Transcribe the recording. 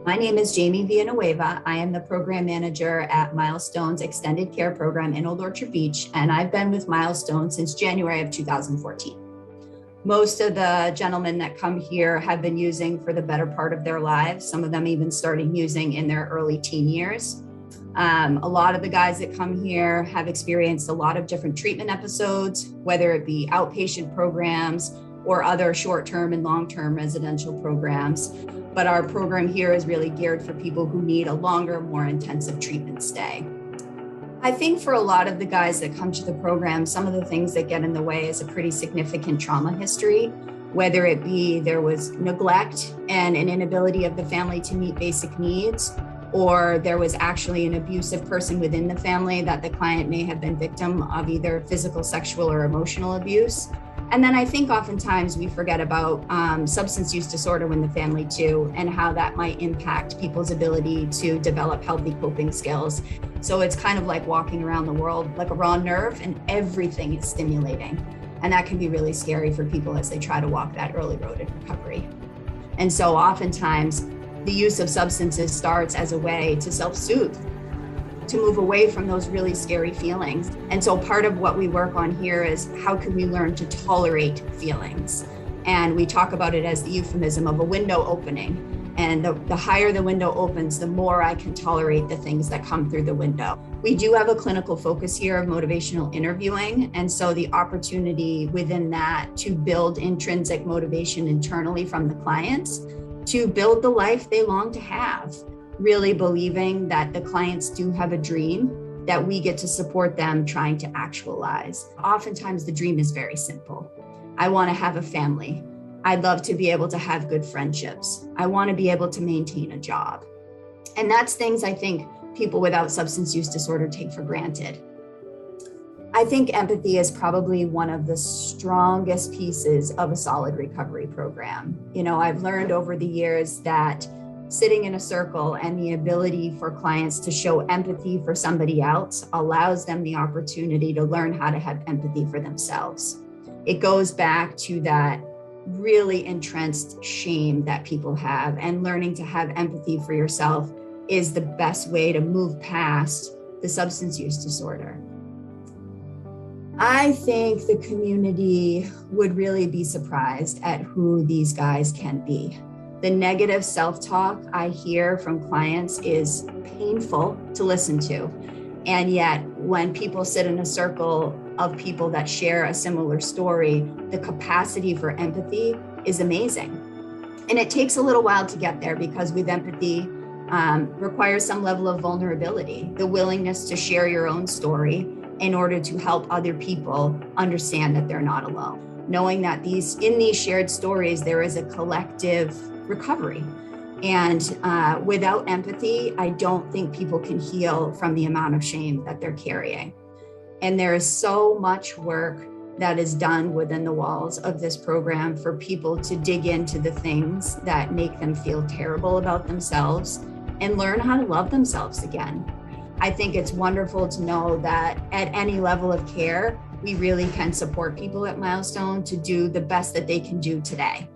My name is Jayme Villanueva. I am the program manager at Milestone's extended care program in Old Orchard Beach, and I've been with Milestone since January of 2014. Most of the gentlemen that come here have been using for the better part of their lives. Some of them even starting using in their early teen years. A lot of the guys that come here have experienced a lot of different treatment episodes, whether it be outpatient programs or other short-term and long-term residential programs. But our program here is really geared for people who need a longer, more intensive treatment stay. I think for a lot of the guys that come to the program, some of the things that get in the way is a pretty significant trauma history, whether it be there was neglect and an inability of the family to meet basic needs, or there was actually an abusive person within the family that the client may have been victim of either physical, sexual, or emotional abuse. And then I think oftentimes we forget about substance use disorder in the family too, and how that might impact people's ability to develop healthy coping skills. So it's kind of like walking around the world like a raw nerve and everything is stimulating. And that can be really scary for people as they try to walk that early road in recovery. And so oftentimes the use of substances starts as a way to self-soothe, to move away from those really scary feelings. And so part of what we work on here is how can we learn to tolerate feelings? And we talk about it as the euphemism of a window opening. And the higher the window opens, the more I can tolerate the things that come through the window. We do have a clinical focus here of motivational interviewing. And so the opportunity within that to build intrinsic motivation internally from the clients to build the life they long to have. Really believing that the clients do have a dream that we get to support them trying to actualize. Oftentimes the dream is very simple. I want to have a family. I'd love to be able to have good friendships. I want to be able to maintain a job. And that's things I think people without substance use disorder take for granted. I think empathy is probably one of the strongest pieces of a solid recovery program. You know, I've learned over the years that sitting in a circle and the ability for clients to show empathy for somebody else allows them the opportunity to learn how to have empathy for themselves. It goes back to that really entrenched shame that people have, and learning to have empathy for yourself is the best way to move past the substance use disorder. I think the community would really be surprised at who these guys can be. The negative self-talk I hear from clients is painful to listen to. And yet when people sit in a circle of people that share a similar story, the capacity for empathy is amazing. And it takes a little while to get there because with empathy requires some level of vulnerability, the willingness to share your own story in order to help other people understand that they're not alone. Knowing that in these shared stories, there is a collective recovery. And without empathy, I don't think people can heal from the amount of shame that they're carrying. And there is so much work that is done within the walls of this program for people to dig into the things that make them feel terrible about themselves and learn how to love themselves again. I think it's wonderful to know that at any level of care, we really can support people at Milestone to do the best that they can do today.